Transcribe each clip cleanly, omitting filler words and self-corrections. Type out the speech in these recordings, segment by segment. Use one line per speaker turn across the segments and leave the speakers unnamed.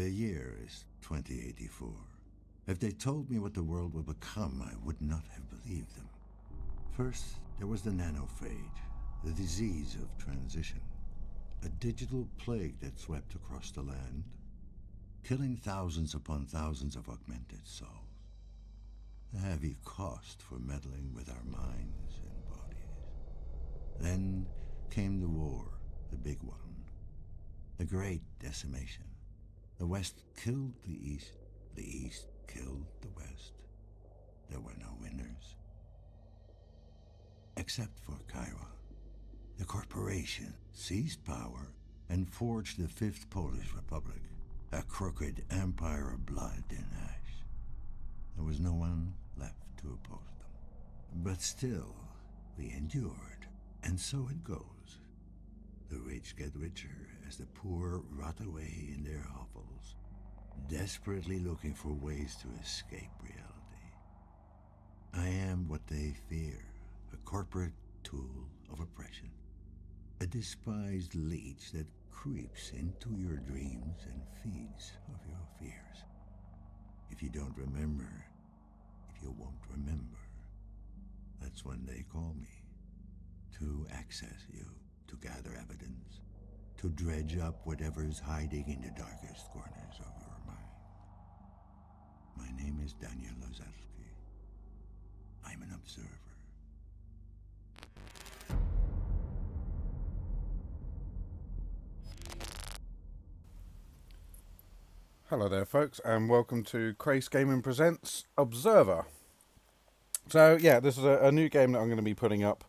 The year is 2084. If they told me what the world would become, I would not have believed them. First, there was the Nanophage, the disease of transition. A digital plague that swept across the land, killing thousands upon thousands of augmented souls. A heavy cost for meddling with our minds and bodies. Then came the war, the big one. The great decimation. The West killed the East killed the West. There were no winners. Except for Cairo. The corporation seized power and forged the Fifth Polish Republic, a crooked empire of blood and ash. There was no one left to oppose them. But still, we endured, and so it goes. The rich get richer as the poor rot away in their hovels, desperately looking for ways to escape reality. I am what they fear, a corporate tool of oppression. A despised leech that creeps into your dreams and feeds of your fears. If you don't remember, if you won't remember, that's when they call me. To access you, to gather evidence, to dredge up whatever's hiding in the darkest corners of your mind. My name is Dan Lazarski. I'm an observer.
Hello there folks, and welcome to Kraise Gaming Presents Observer. So yeah, this is a new game that I'm going to be putting up.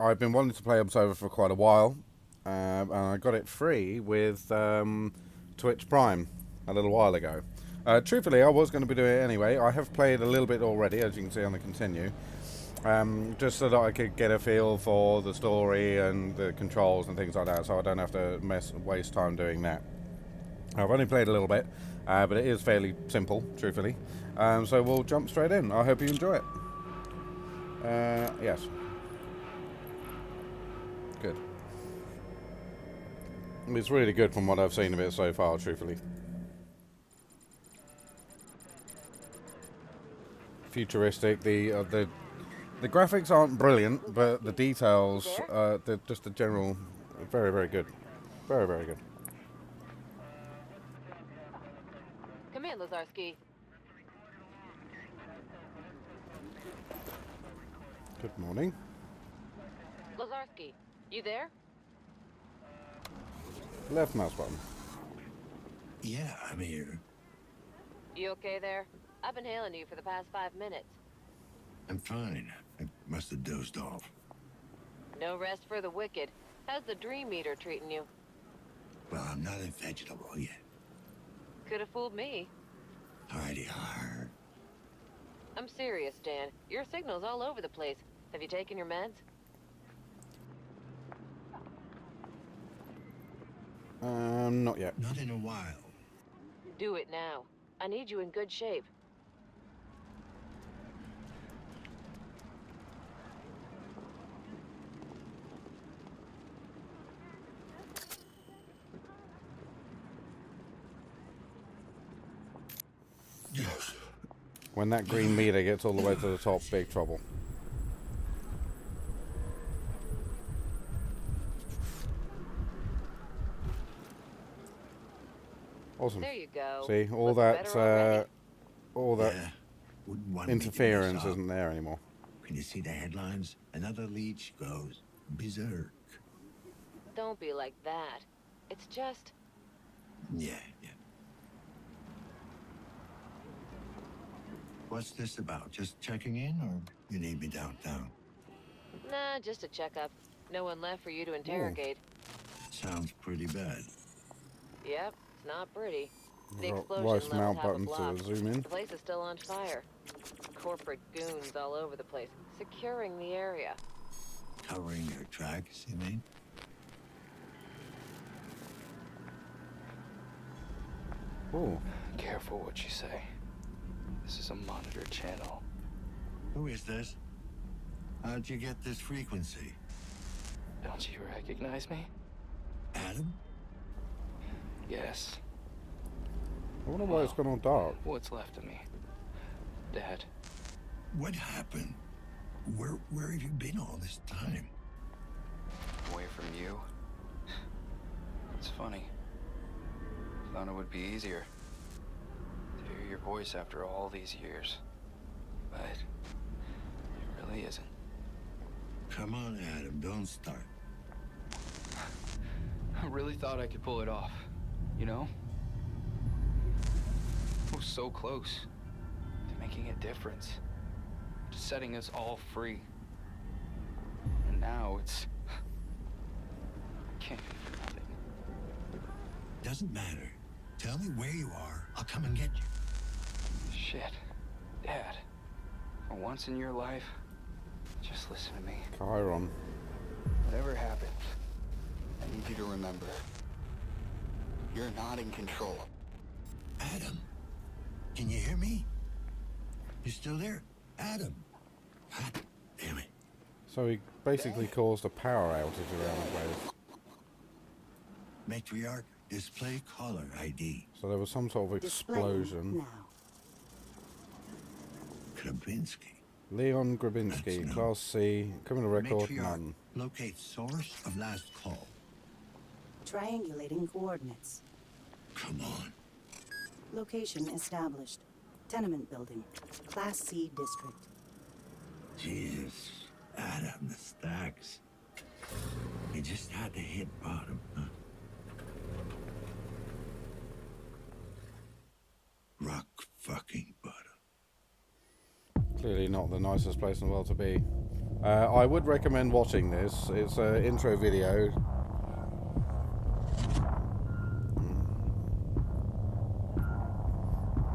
I've been wanting to play Observer for quite a while, and I got it free with Twitch Prime a little while ago. Truthfully, I was going to be doing it anyway. I have played a little bit already, as you can see on the continue, just so that I could get a feel for the story and the controls and things like that, so I don't have to waste time doing that. I've only played a little bit, but it is fairly simple, truthfully. So we'll jump straight in. I hope you enjoy it. Yes. Good. It's really good from what I've seen of it so far, truthfully. Futuristic. The graphics aren't brilliant, but the details, just the general, very, very good. Very, very good.
Come in, Lazarski.
Good morning.
Lazarski, you there?
Left mouse button.
Yeah, I'm here.
You okay there? I've been hailing you for the past 5 minutes.
I'm fine. I must have dozed off.
No rest for the wicked. How's the dream meter treating you?
Well, I'm not a vegetable yet.
Could have fooled me.
Hardy hard.
I'm serious, Dan. Your signal's all over the place. Have you taken your meds?
Not yet.
Not in a while.
Do it now. I need you in good shape.
Yes.
When that green meter gets all the way to the top, big trouble. Awesome.
There you go.
See, all
Looking
that interference isn't there anymore.
Can you see the headlines? Another leech goes berserk.
Don't be like that. It's just...
Yeah. What's this about? Just checking in, or you need me downtown?
Nah, just a checkup. No one left for you to interrogate.
Sounds pretty bad.
Yep, it's not pretty. The
Right
explosion
mouse
leveled half a
button
block.
to zoom in.
The place is still on fire. Corporate goons all over the place, securing the area.
Covering your tracks, you mean?
Oh,
Careful what you say. This is a monitored channel.
Who is this? How'd you get this frequency?
Don't you recognize me?
Adam?
Yes.
I wonder why it's gone all dark.
What's left of me? Dad.
What happened? Where have you been all this time?
Away from you. It's funny. Thought it would be easier to hear your voice after all these years. But it really isn't.
Come on, Adam, don't start.
I really thought I could pull it off, you know? I was so close to making a difference, to setting us all free. And now it's... can't be for nothing.
Doesn't matter. Tell me where you are. I'll come and get you.
Shit. Dad, for once in your life, just listen to me.
Chiron.
Whatever happens, I need you to remember, you're not in control.
Adam, can you hear me? You still there? Adam. God damn it.
So he basically caused a power outage around the place.
Matriarch, display caller ID.
So there was some sort of explosion.
Krabinsky.
Leon Grabinski,
That's
Class C, criminal record,
Matriarch,
none.
locate source of last call.
Triangulating coordinates.
Come on.
Location established. Tenement building. Class C district.
Jesus. Adam, the stacks. You just had to hit bottom, huh? Rock fucking bottom.
Clearly not the nicest place in the world to be. I would recommend watching this. It's an intro video.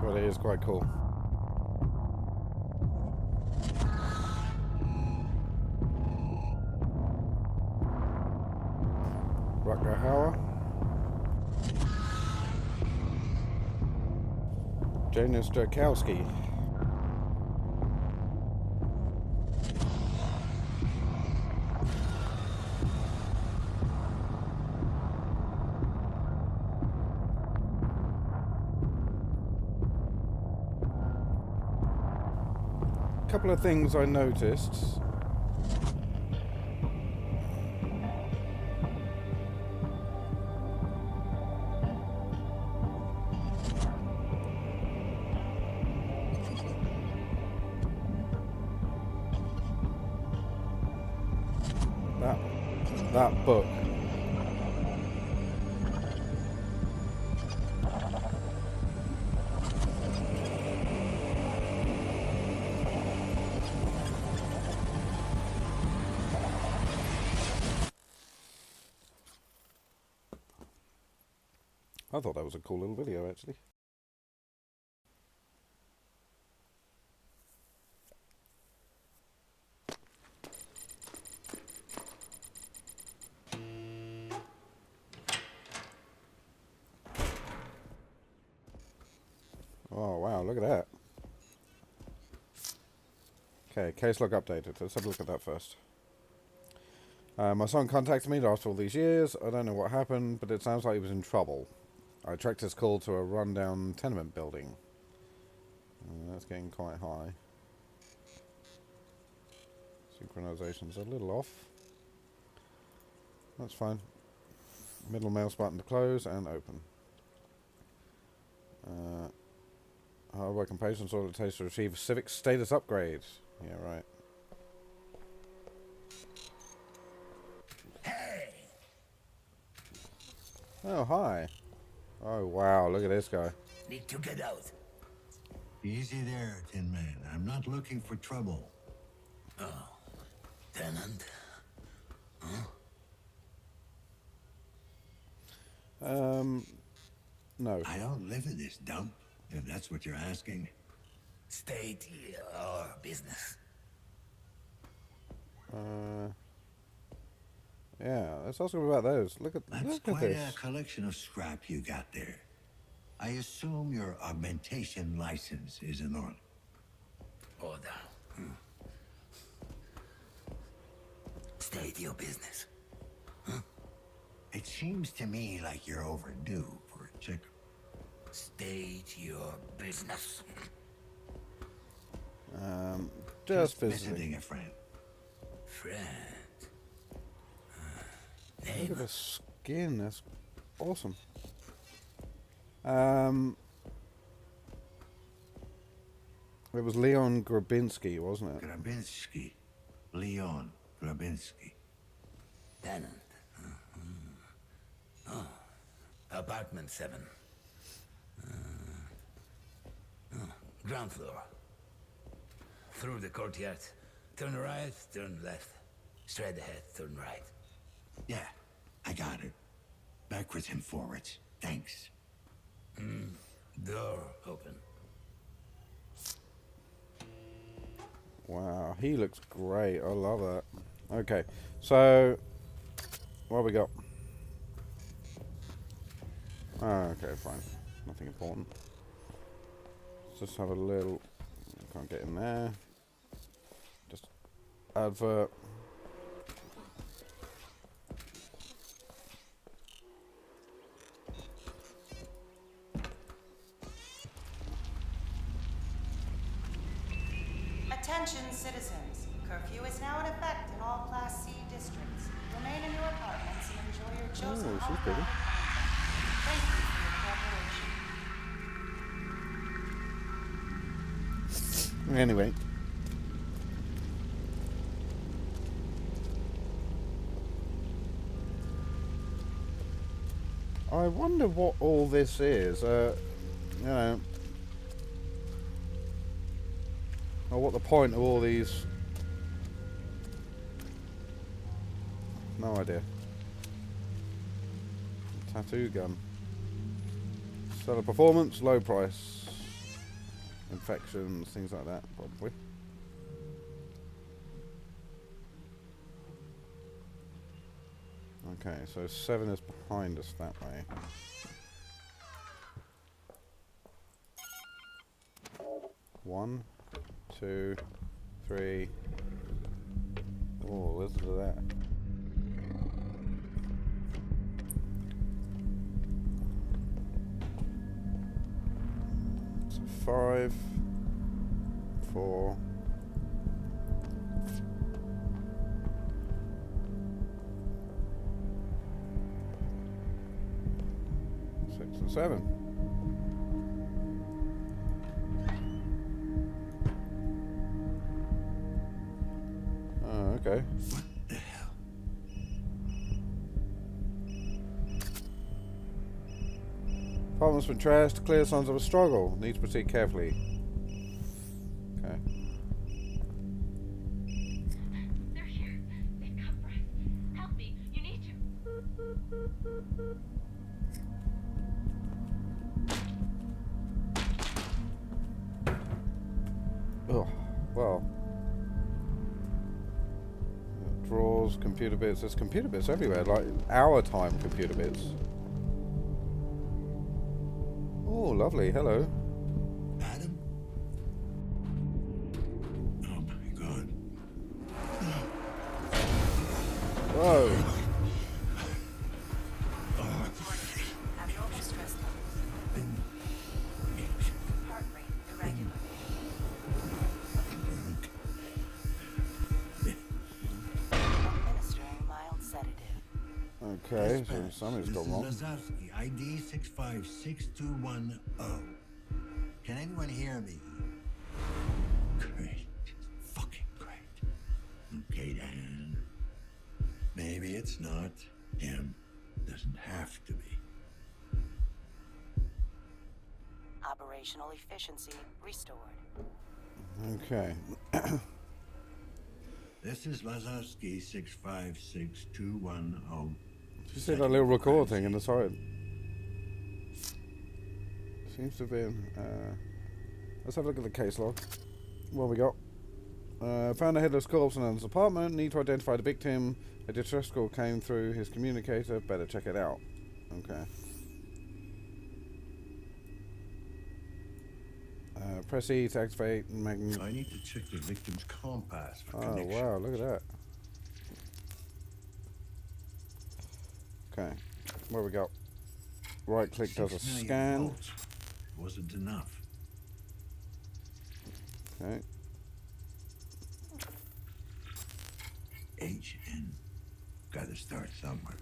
But it is quite cool. Rutger Hauer. Jonas Drakowski. Couple of things I noticed. That book. I thought that was a cool little video, actually. Oh, wow, look at that. Okay, case log updated. Let's have a look at that first. My son contacted me after all these years. I don't know what happened, but it sounds like he was in trouble. I tracked his call to a rundown tenement building. That's getting quite high. Synchronization's a little off. That's fine. Middle mouse button to close and open. Hard work and patience all it takes to achieve a civic status upgrade. Yeah, right.
Hey!
Oh, hi. Oh, wow, look at this guy.
Need to get out. Easy there, Tin Man. I'm not looking for trouble. Oh, tenant. Huh?
No.
I don't live in this dump, if that's what you're asking. State or business.
Yeah, let's ask him about those. Look at
That's
look at
quite
this.
a collection of scrap you got there. I assume your augmentation license is in order. Order. State your business. Huh? It seems to me like you're overdue for Check.
State your business.
Just visiting.
Visiting a friend.
Friend.
Look at the skin. That's awesome. It was Leon Grabinski, wasn't it?
Grabinski. Leon Grabinski.
Tenant. Oh, apartment 7. Ground floor. Through the courtyard. Turn right, turn left. Straight ahead, turn right.
Yeah, I got it. Backwards and forwards. Thanks.
Door open.
Wow, he looks great. I love that. Okay, so what we got? Okay, fine. Nothing important. Let's just have a little. Can't get in there. Just advert.
Attention citizens. Curfew is now in effect in all Class C districts. Remain in your apartments and enjoy your chosen
Oh, she's
holographic
pretty.
content. Thank you for your cooperation.
Anyway. I wonder what all this is. You know. Or what the point of all these. No idea. Tattoo gun. Seller performance, low price. Infections, things like that, probably. Okay, so 7 is behind us that way. One, 2, 3. Oh, listen to that. So 5, 4. 6 and 7. Oh, okay.
What the hell?
Apartment's been trashed. Clear signs of a struggle. Need to proceed carefully. Okay.
They're here. They've come for us. Help me. You need to.
Oh, well. Drawers, computer bits. There's computer bits everywhere, like our time computer bits. Oh, lovely. Hello.
Adam? Oh my god.
Whoa.
Abnormal stress levels. Heart rate irregular. Administering mild sedative.
Okay, so something's gone wrong.
Lazarski, ID 656210. Can anyone hear me? Great. Fucking great. Okay, Dan. Maybe it's not him. Doesn't have to be.
Operational efficiency restored.
Okay.
This is Lazarski 656210.
Did you see that little record thing in the side? Seems to have been. Let's have a look at the case log. What we got? Found a headless corpse in his apartment. Need to identify the victim. A distress call came through his communicator. Better check it out. Okay. Press E to activate magnet.
I need to check the victim's compass for
Oh
connection.
wow! Look at that. Okay. What we got? Right click does a
6 million
scan.
volts wasn't enough.
Okay.
HN. Gotta start somewhere.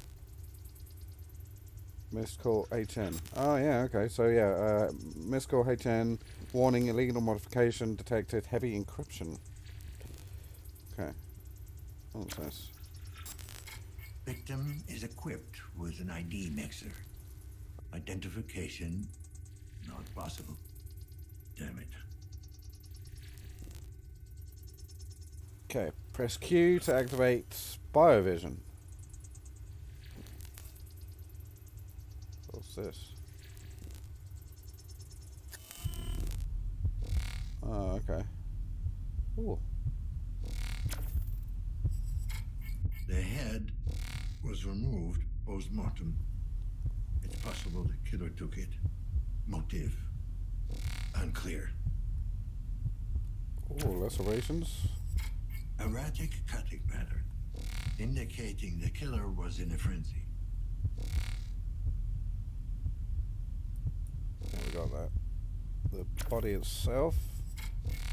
Missed call A10. Oh yeah, okay. So yeah, missed call A10. Warning: illegal modification detected. Heavy encryption. Okay. What's this?
Victim is equipped with an ID mixer. Identification not possible. Damn it.
Okay. Press Q to activate biovision. What's this? Oh, okay. Ooh.
The head was removed post-mortem. It's possible the killer took it. Motive unclear.
Ooh, lacerations.
Erratic cutting pattern, indicating the killer was in a frenzy.
Yeah, we got that. The body itself.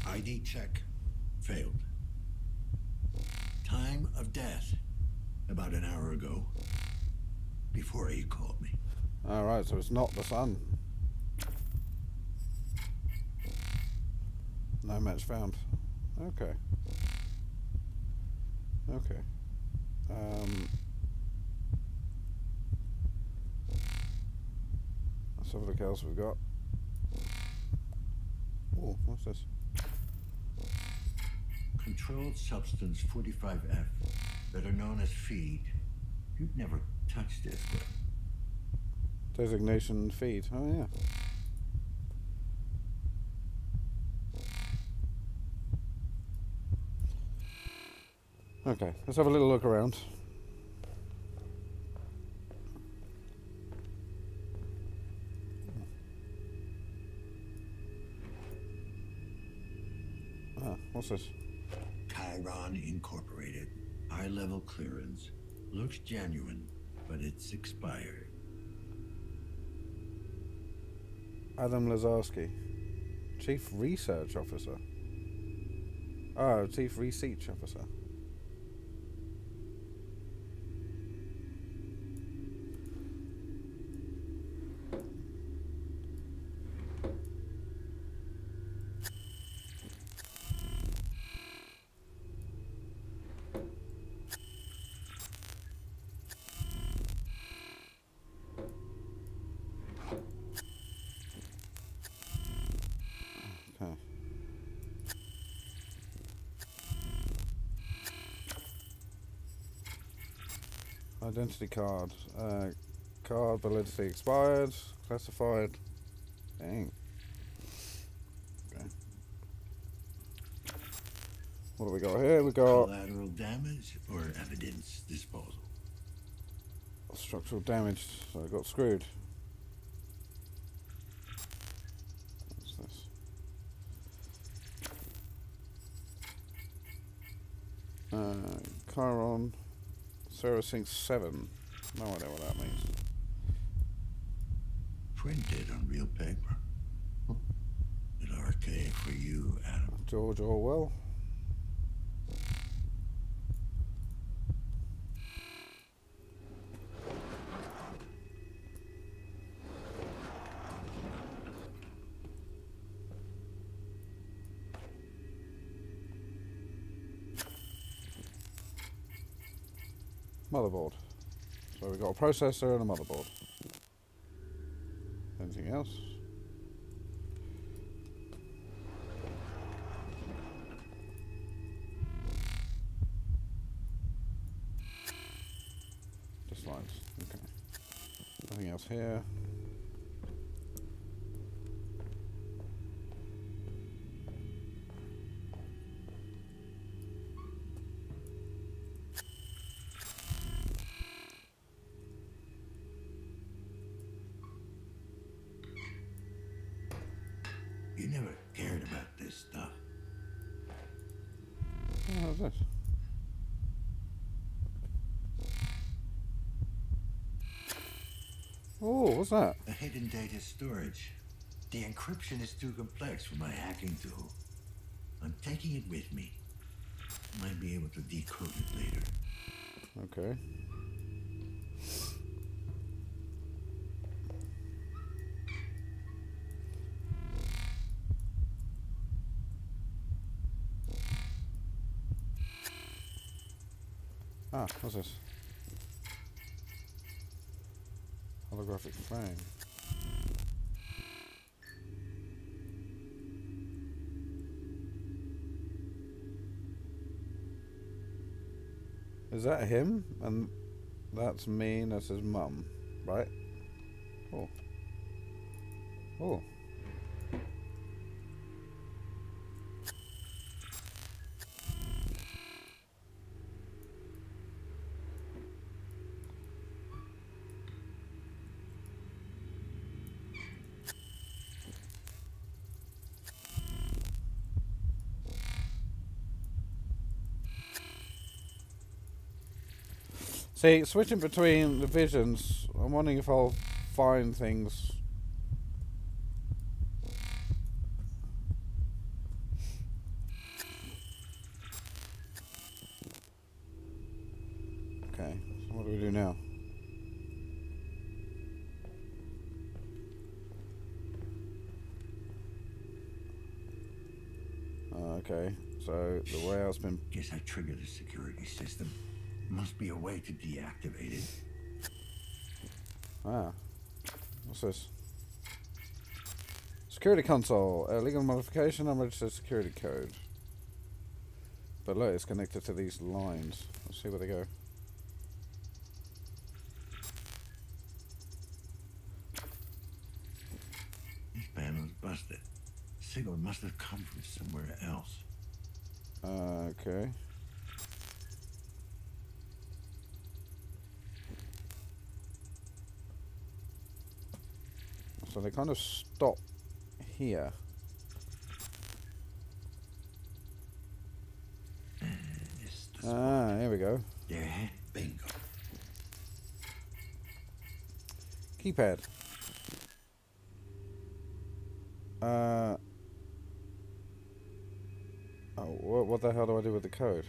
ID check failed. Time of death about an hour ago, before he called me.
Alright, so it's not the sun. No match found. Okay. Okay. Let's have a look else we've got. Oh, what's this?
Controlled substance 45F, better known as feed. You'd never touch this, but
Designation feed. Oh yeah. Okay, let's have a little look around. Ah, what's this?
Chiron Incorporated. High-level clearance. Looks genuine, but it's expired.
Dan Lazarski, Chief Research Officer. Oh, Chief Research Officer. Okay. Identity card. Card validity expired. Classified. Dang. Okay. What do we got here? We got
Collateral damage or evidence disposal.
structural damage. So I got screwed. What's this? Chiron. Serosync 7. No idea what that means.
Printed on real paper. An archaic for you, Adam.
George Orwell. Motherboard. So we've got a processor and a motherboard. Anything else? Just lines. Okay. Nothing else here.
You never cared about this stuff.
Oh, how's this? Oh, what's that?
A hidden data storage. The encryption is too complex for my hacking tool. I'm taking it with me. Might be able to decode it later.
Okay. Ah, what's this? Holographic frame. Is that him? And that's me, and that's his mum, right? Oh. Oh. See, switching between the visions, I'm wondering if I'll find things. Okay, so what do we do now? Okay, so the warehouse been.
Guess I triggered the security system. Must be a way to deactivate it.
Ah. What's this? Security console. Legal modification, unregistered security code. But look, it's connected to these lines. Let's see where they go.
This panel's busted. Signal must have come from somewhere else.
Okay. So they kind of stop here. Ah, here we go.
Yeah, bingo.
Keypad. Oh, what the hell do I do with the code?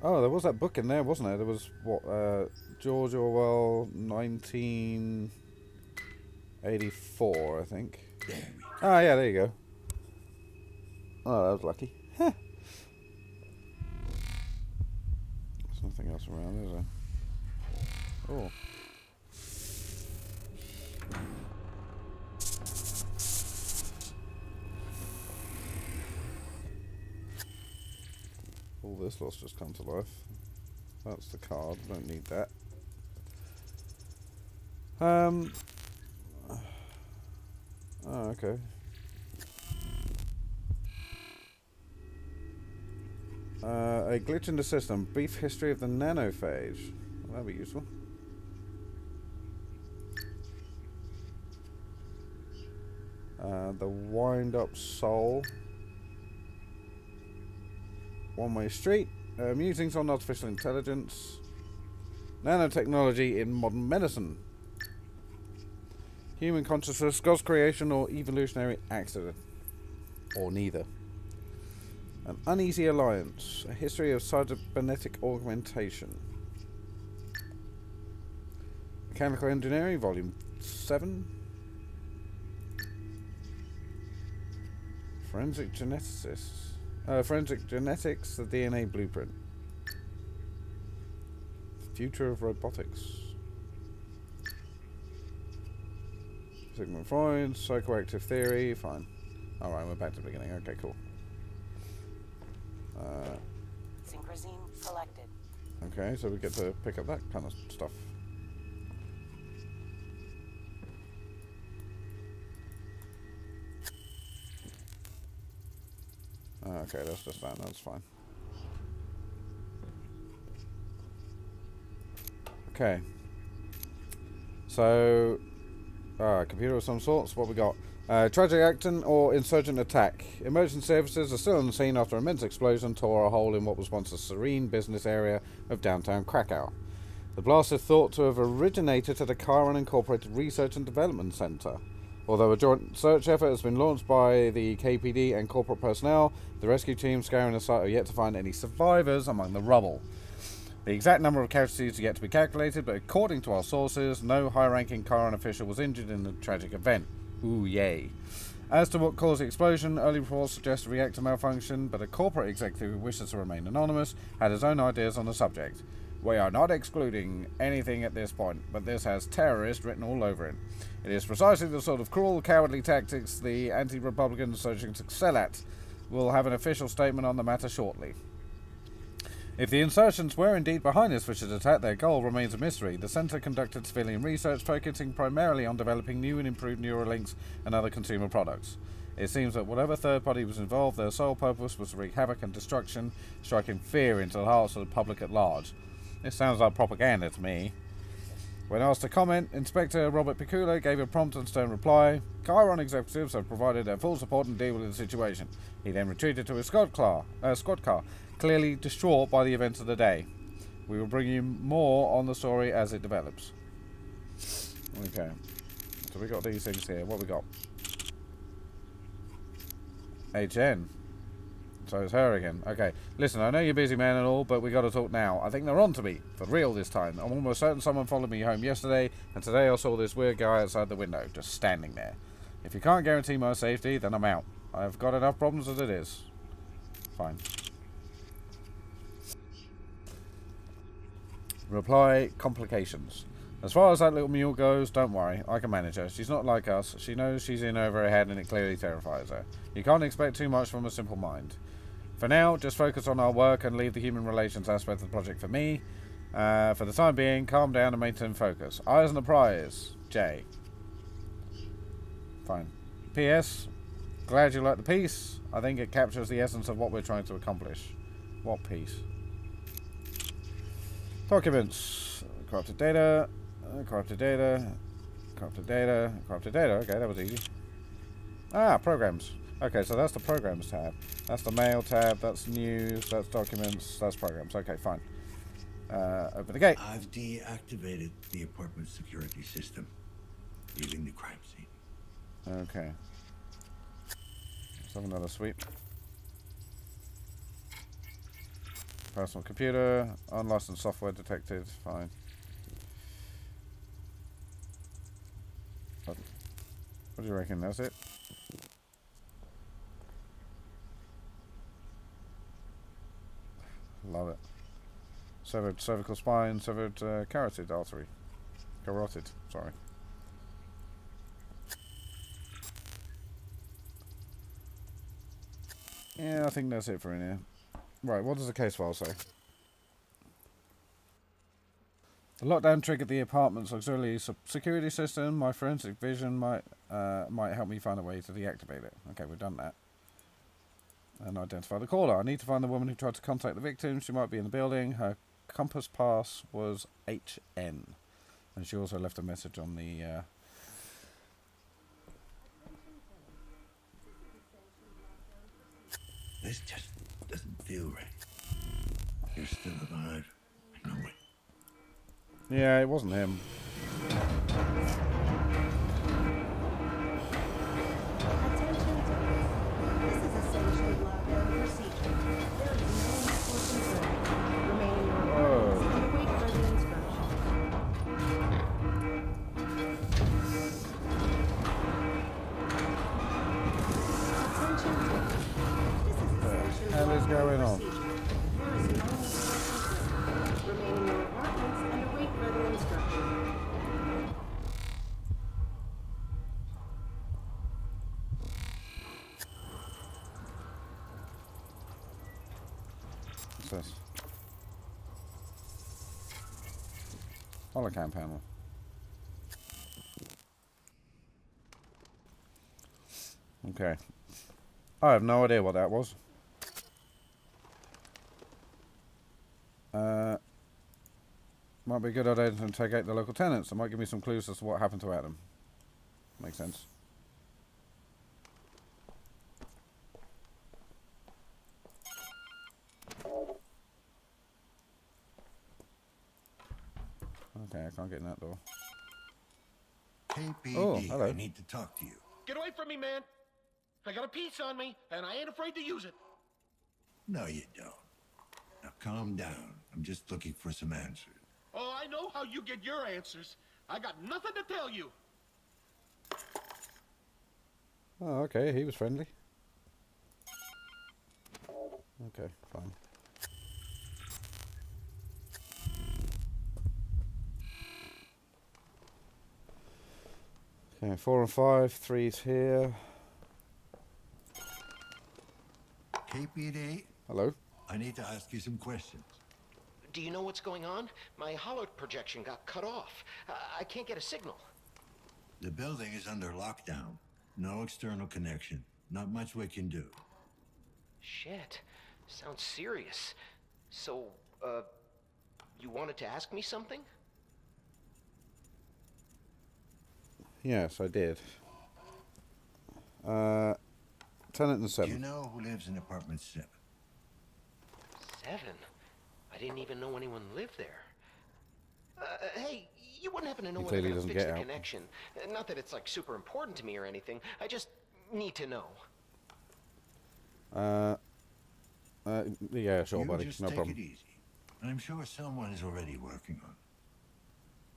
Oh, there was that book in there, wasn't there? There was, what, George Orwell, 1984, I think.
There we go.
Ah, yeah, there you go. Oh, that was lucky. There's nothing else around, is there? Oh. All this lot's just come to life. That's the card, don't need that. Oh, okay. A glitch in the system. Brief history of the Nanophage. Well, that'd be useful. The wind-up soul. One-way street. Musings on artificial intelligence. Nanotechnology in modern medicine. Human consciousness, God's creation, or evolutionary accident. Or neither. An uneasy alliance. A history of cybernetic augmentation. Mechanical engineering, volume 7. Forensic geneticists. Forensic genetics, the DNA blueprint. Future of robotics. Sigmund Freud, psychoactive theory, fine. Alright, we're back to the beginning. Okay, cool.
Synchrosine selected.
Okay, so we get to pick up that kind of stuff. Okay, that's just that. That's fine. Okay. So, computer of some sorts. What we got? Tragic accident or insurgent attack. Emergency services are still on the scene after an immense explosion tore a hole in what was once a serene business area of downtown Krakow. The blast is thought to have originated at the Chiron Incorporated Research and Development Center. Although a joint search effort has been launched by the KPD and corporate personnel, the rescue team scouring the site are yet to find any survivors among the rubble. The exact number of casualties is yet to be calculated, but according to our sources, no high-ranking Chiron official was injured in the tragic event. Ooh, yay. As to what caused the explosion, early reports suggest a reactor malfunction, but a corporate executive who wishes to remain anonymous had his own ideas on the subject. We are not excluding anything at this point, but this has terrorist written all over it. It is precisely the sort of cruel, cowardly tactics the anti-Republicans searching to excel at. We'll have an official statement on the matter shortly. If the insurgents were indeed behind this vicious attack, their goal remains a mystery. The Centre conducted civilian research, focusing primarily on developing new and improved Neuralinks and other consumer products. It seems that whatever third party was involved, their sole purpose was to wreak havoc and destruction, striking fear into the hearts of the public at large. This sounds like propaganda to me. When asked to comment, Inspector Robert Piccolo gave a prompt and stern reply. Chiron executives have provided their full support and deal with the situation. He then retreated to his squad car, clearly distraught by the events of the day. We will bring you more on the story as it develops. Okay. So we got these things here. What we got? HN. So it's her again. Okay. Listen, I know you're busy, man, and all, but we got to talk now. I think they're on to me. For real this time. I'm almost certain someone followed me home yesterday, and today I saw this weird guy outside the window, just standing there. If you can't guarantee my safety, then I'm out. I've got enough problems as it is. Fine. Reply, complications. As far as that little mule goes, don't worry, I can manage her. She's not like us. She knows she's in over her head and it clearly terrifies her. You can't expect too much from a simple mind. For now, just focus on our work and leave the human relations aspect of the project for me. For the time being, calm down and maintain focus. Eyes on the prize. J. Fine. P.S. Glad you like the piece. I think it captures the essence of what we're trying to accomplish. What piece? Documents. Corrupted data. Corrupted data. Corrupted data. Corrupted data. Okay, that was easy. Ah, programs. Okay, so that's the programs tab. That's the mail tab. That's news. That's documents. That's programs. Okay, fine. Open the gate.
I've deactivated the apartment security system, leaving the crime scene.
Okay. Let's have another sweep. Personal computer. Unlicensed software detected. Fine. What do you reckon? That's it? Love it. Severed cervical spine, severed carotid artery. Carotid, sorry. Yeah, I think that's it for in here. Right, what does the case file say? The lockdown triggered the apartment's auxiliary security system. My forensic vision might help me find a way to deactivate it. Okay, we've done that. And identify the caller. I need to find the woman who tried to contact the victim. She might be in the building. Her compass pass was HN. And she also left a message on the...
This just doesn't feel right. You're still alive. I know it.
Yeah, it wasn't him. Going on? What's this? Holocam panel. Okay. I have no idea what that was. Might be a good idea to interrogate the local tenants. It might give me some clues as to what happened to Adam. Makes sense. Okay, I can't get in that door.
KPD,
Oh, hello.
I need to talk to you.
Get away from me, man. I got a piece on me, and I ain't afraid to use it.
No, you don't. Now calm down. I'm just looking for some answers.
Oh, I know how you get your answers. I got nothing to tell you.
Oh, okay, he was friendly. Okay, fine. Okay, 4 and 5, 3's here.
KPD,
Hello?
I need to ask you some questions.
Do you know what's going on? My hollow projection got cut off. I can't get a signal.
The building is under lockdown. No external connection. Not much we can do.
Shit. Sounds serious. So, you wanted to ask me something?
Yes, I did. Tenant and
Do
7.
you know who lives in apartment 7?
7? I didn't even know anyone lived there. Hey, you wouldn't happen to know
He
when
clearly
they're gonna
doesn't
fix
get
the
out.
connection. Not that it's like super important to me or anything. I just need to know.
Yeah, sure,
You
buddy.
just
No
take
problem.
it easy. I'm sure someone is already working on it.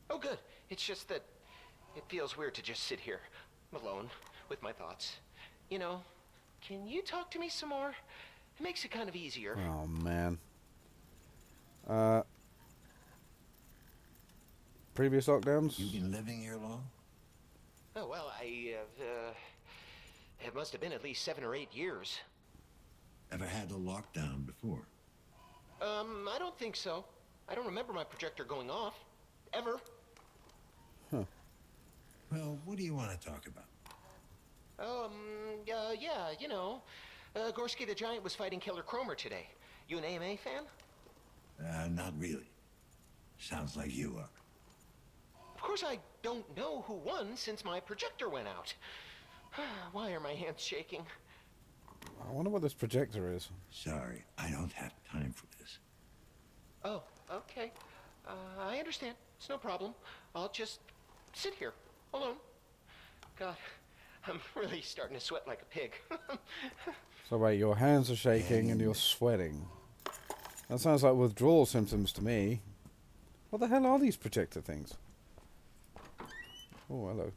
Oh, good. It's just that it feels weird to just sit here, alone, with my thoughts. You know, can you talk to me some more? It makes it kind of easier.
Oh, man. Previous lockdowns?
You been living here long?
Oh, well, it must have been at least 7 or 8 years.
Ever had a lockdown before?
I don't think so. I don't remember my projector going off. Ever.
Well, what do you want to talk about?
Yeah, you know. Gorski the Giant was fighting Killer Cromer today. You an AMA fan?
Not really. Sounds like you are.
Of course I don't know who won since my projector went out. Why are my hands shaking?
I wonder what this projector is.
Sorry, I don't have time for this.
Oh, okay. I understand. It's no problem. I'll just sit here, alone. God, I'm really starting to sweat like a pig.
So wait, your hands are shaking and you're sweating. That sounds like withdrawal symptoms to me. What the hell are these projector things? Oh, hello.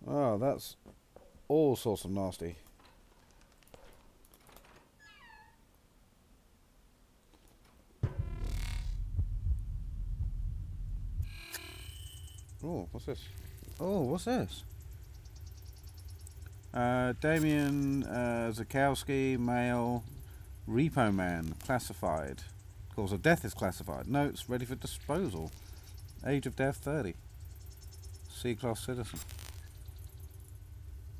Oh, that's all sorts of nasty. Oh, what's this? Oh, what's this? Damien Zakowski, male, Repo Man, classified. Cause of death is classified. Notes, ready for disposal. Age of death, 30. C-class citizen.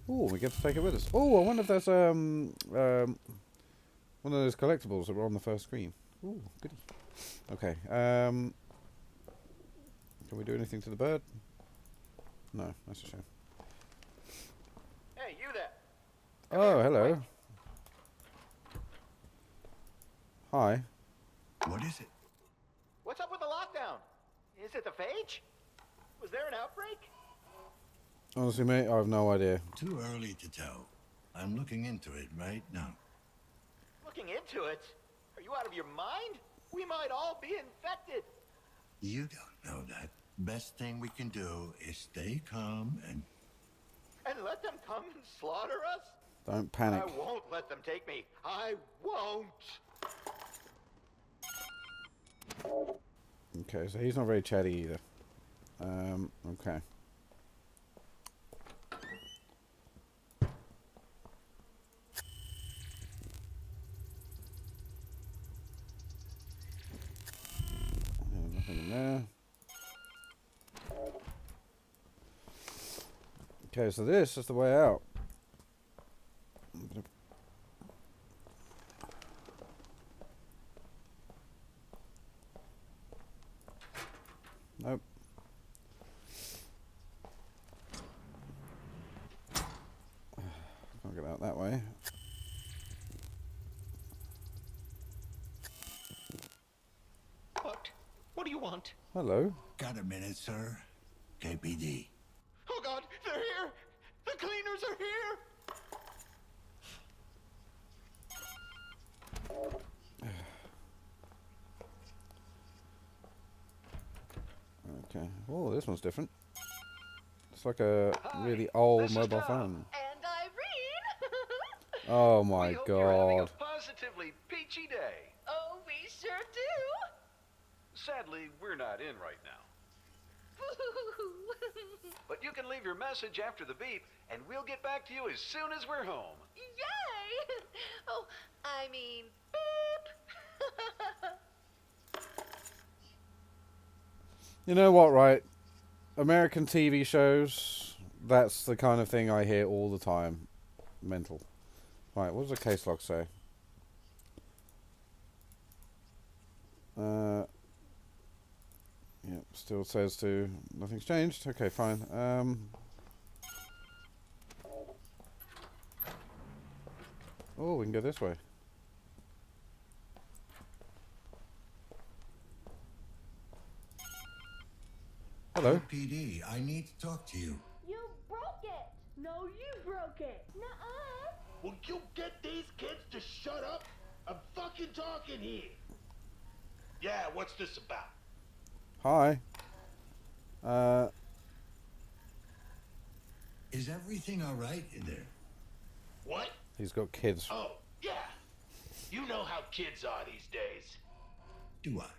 Oh, we get to take it with us. Oh, I wonder if there's one of those collectibles that were on the first screen. Ooh, goody. Okay, can we do anything to the bird? No, that's a shame.
Hey, you there.
Oh, hello. Hi.
What is it?
What's up with the lockdown? Is it the phage? Was there an outbreak?
Honestly, mate, I have no idea.
Too early to tell. I'm looking into it right now.
Looking into it? Are you out of your mind? We might all be infected.
You don't know that. Best thing we can do is stay calm and...
And let them come and slaughter us?
Don't panic.
I won't let them take me. I won't.
Okay, so he's not very chatty either. Okay. Nothing in there. Okay, so this is the way out. Nope. Can't get out that way.
want?
Hello.
Got a minute, sir? KPD.
Oh God, they're here! The cleaners are here!
Okay. Oh, this one's different. It's like a really old mobile phone.
And Irene!
Oh my
We hope you're having a
god.
positively peachy day.
Oh, we sure do!
Sadly, we're not in right now. But you can leave your message after the beep, and we'll get back to you as soon as we're home.
Yay! Oh, I mean, beep!
You know what, right? American TV shows, that's the kind of thing I hear all the time. Mental. Right, what does the case log say? Yep, still says to nothing's changed. Okay, fine. Oh, we can go this way. Hello.
PD, I need to talk to you.
You broke it! No, you broke it! Nuh-uh!
Will you get these kids to shut up? I'm fucking talking here. Yeah, what's this about?
Hi.
Is everything all right in there?
What?
He's got kids.
Oh, yeah. You know how kids are these days.
Do I?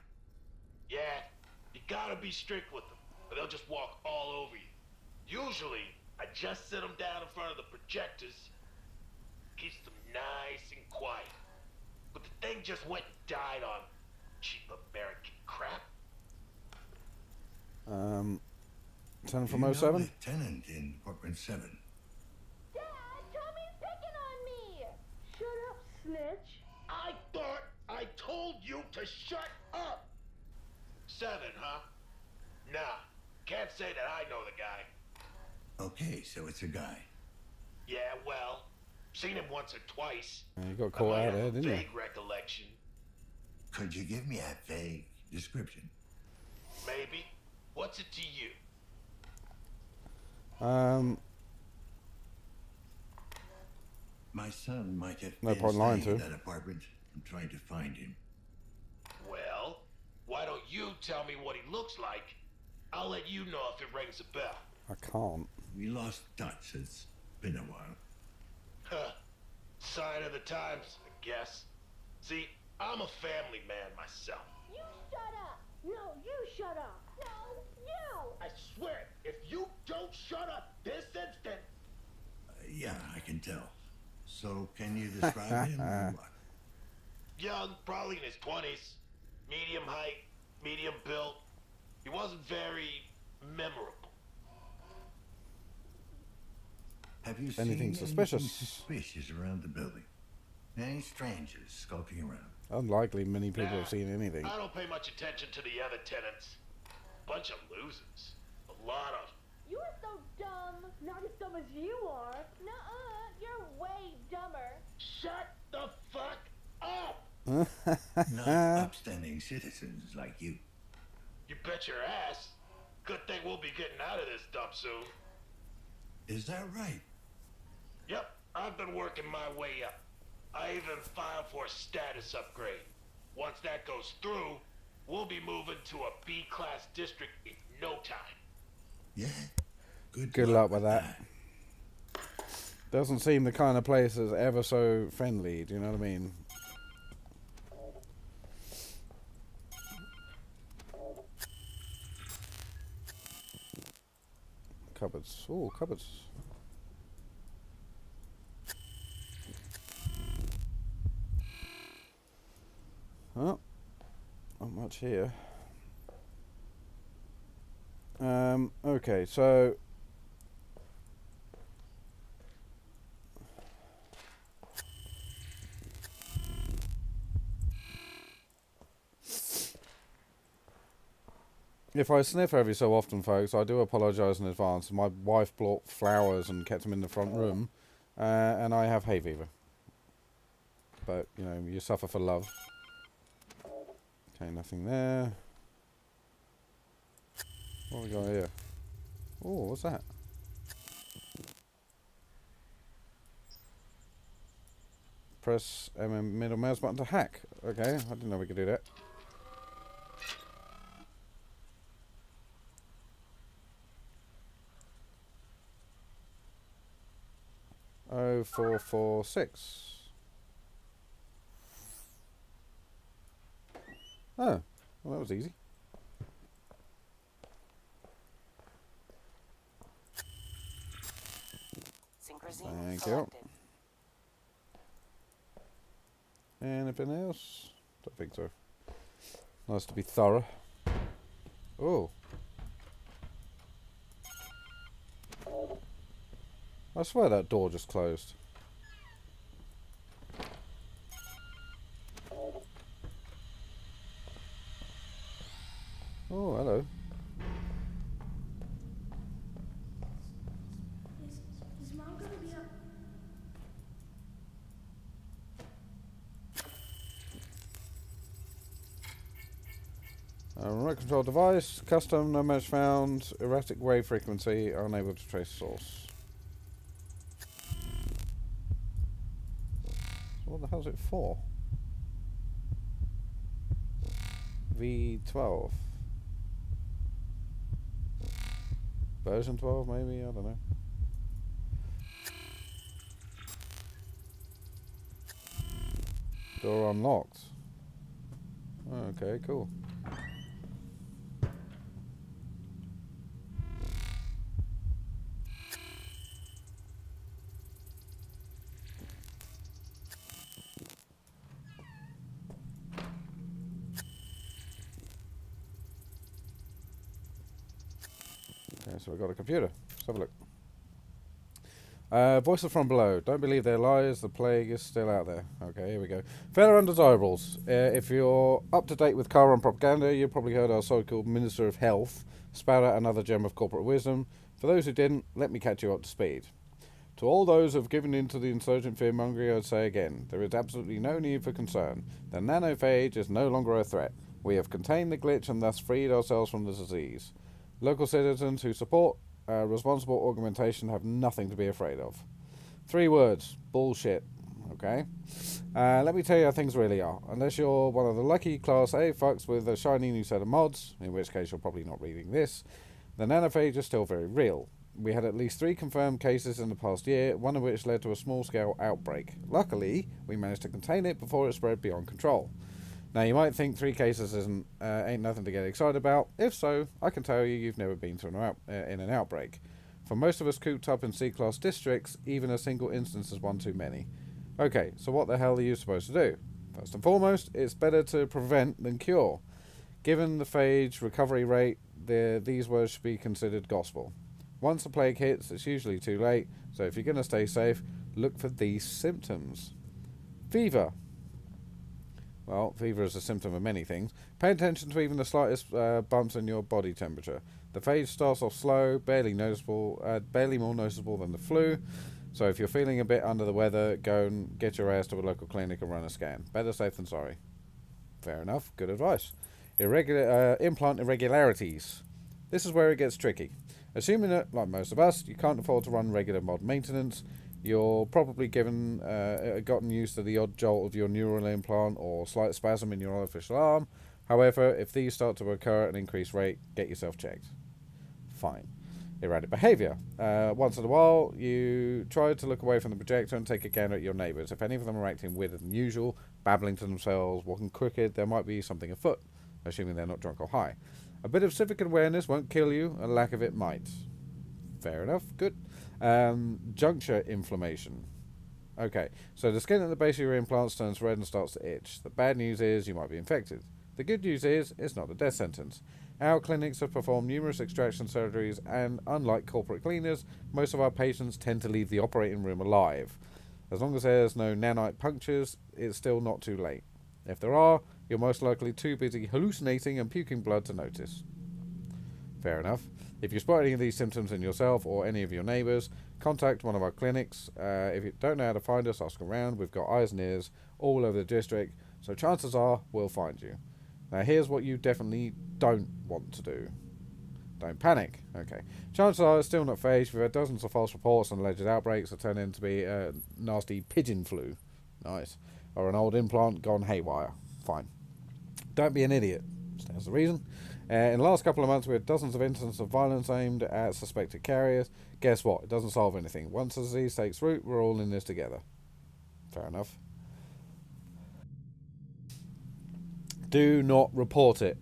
Yeah, you gotta be strict with them, or they'll just walk all over you. Usually, I just sit them down in front of the projectors, keeps them nice and quiet. But the thing just went and died on cheap American crap.
Tenant
You
from
know
07?
the tenant in apartment 7.
Dad, Tommy's picking on me! Shut up, snitch!
I thought I told you to shut up! 7, huh? Nah, can't say that I know the guy.
Okay, so it's a guy.
Yeah, well, seen him once or twice.
You got
I
caught
might
out
have
there,
a
didn't you?
vague recollection.
Could you give me a vague description?
Maybe. What's it to you?
My son might have
No
been
point lying
staying
to.
in that apartment. I'm trying to find him.
Well, why don't you tell me what he looks like? I'll let you know if it rings a bell.
I can't.
We lost touch. It's been a while.
Huh. Sign of the times, I guess. See, I'm a family man myself.
You shut up! No, you shut up! No, you!
I swear, if you don't shut up this instant...
Yeah, I can tell. So, can you describe him or what?
Young, probably in his 20s. Medium height, medium build. He wasn't very memorable.
Have you
Anything
seen
suspicious?
anything suspicious around the building? Any strangers skulking around?
Unlikely many people
Nah,
have seen anything.
I don't pay much attention to the other tenants. Bunch of losers. A lot of...
You are so dumb! Not as dumb as you are! Nuh-uh! You're way dumber!
Shut the fuck up!
Not upstanding citizens like you.
You bet your ass. Good thing we'll be getting out of this dump soon.
Is that right?
Yep, I've been working my way up. I even filed for a status upgrade. Once that goes through, we'll be moving to a B-class district in no time.
Yeah.
Good luck with that. Doesn't seem the kind of place that's ever so friendly, do you know what I mean? Cupboards. Oh, cupboards. Oh, not much here. Okay, so if I sniff every so often, folks, I do apologise in advance. My wife brought flowers and kept them in the front room, and I have hay fever. But, you know, you suffer for love. Okay, nothing there. What have we got here? Oh, what's that? Press middle mouse button to hack. Okay, I didn't know we could do that. Oh, 446. Oh, well, that was easy. Thank you. Anything else? Don't think so. Nice to be thorough. Oh. I swear that door just closed. Oh, hello.
Is Mom gonna be up?
Remote control device, custom, no match found, erratic wave frequency, unable to trace source. So what the hell's it for? V12. Version 12 maybe, I don't know. Door unlocked. Okay, cool. Okay, so we've got a computer. Let's have a look. Voices from below. Don't believe their lies. The plague is still out there. Okay, here we go. Fellow undesirables. If you're up to date with car run propaganda, you've probably heard our so-called Minister of Health spout out another gem of corporate wisdom. For those who didn't, let me catch you up to speed. To all those who have given in to the insurgent fear-mongering, I'd say again, there is absolutely no need for concern. The nanophage is no longer a threat. We have contained the glitch and thus freed ourselves from the disease. Local citizens who support responsible augmentation have nothing to be afraid of. 3 words. Bullshit. Okay? Let me tell you how things really are. Unless you're one of the lucky Class A fucks with a shiny new set of mods, in which case you're probably not reading this, the nanophage is still very real. We had at least 3 confirmed cases in the past year, one of which led to a small-scale outbreak. Luckily, we managed to contain it before it spread beyond control. Now, you might think 3 cases ain't nothing to get excited about. If so, I can tell you you've never been through in an outbreak. For most of us cooped up in C-class districts, even a single instance is one too many. Okay, so what the hell are you supposed to do? First and foremost, it's better to prevent than cure. Given the phage recovery rate, these words should be considered gospel. Once the plague hits, it's usually too late, so if you're going to stay safe, look for these symptoms. Fever. Well, fever is a symptom of many things. Pay attention to even the slightest bumps in your body temperature. The phage starts off slow, barely more noticeable than the flu. So if you're feeling a bit under the weather, go and get your ass to a local clinic and run a scan. Better safe than sorry. Fair enough. Good advice. Implant irregularities. This is where it gets tricky. Assuming that, like most of us, you can't afford to run regular mod maintenance, you're probably gotten used to the odd jolt of your neural implant or slight spasm in your artificial arm. However, if these start to occur at an increased rate, get yourself checked. Fine. Erratic behaviour. Once in a while, you try to look away from the projector and take a gander at your neighbours. If any of them are acting weirder than usual, babbling to themselves, walking crooked, there might be something afoot, assuming they're not drunk or high. A bit of civic awareness won't kill you, a lack of it might. Fair enough, good. Juncture inflammation. Okay, so the skin at the base of your implants turns red and starts to itch. The bad news is you might be infected. The good news is it's not a death sentence. Our clinics have performed numerous extraction surgeries, and unlike corporate cleaners, most of our patients tend to leave the operating room alive. As long as there's no nanite punctures, it's still not too late. If there are, you're most likely too busy hallucinating and puking blood to notice. Fair enough. If you spot any of these symptoms in yourself or any of your neighbours, contact one of our clinics. If you don't know how to find us, ask around. We've got eyes and ears all over the district, so chances are we'll find you. Now here's what you definitely don't want to do. Don't panic. Okay. Chances are it's still not phased. We've had dozens of false reports on alleged outbreaks that turn into to be nasty pigeon flu. Nice. Or an old implant gone haywire. Fine. Don't be an idiot. Stands the reason. In the last couple of months, we had dozens of incidents of violence aimed at suspected carriers. Guess what? It doesn't solve anything. Once the disease takes root, we're all in this together. Fair enough. Do not report it.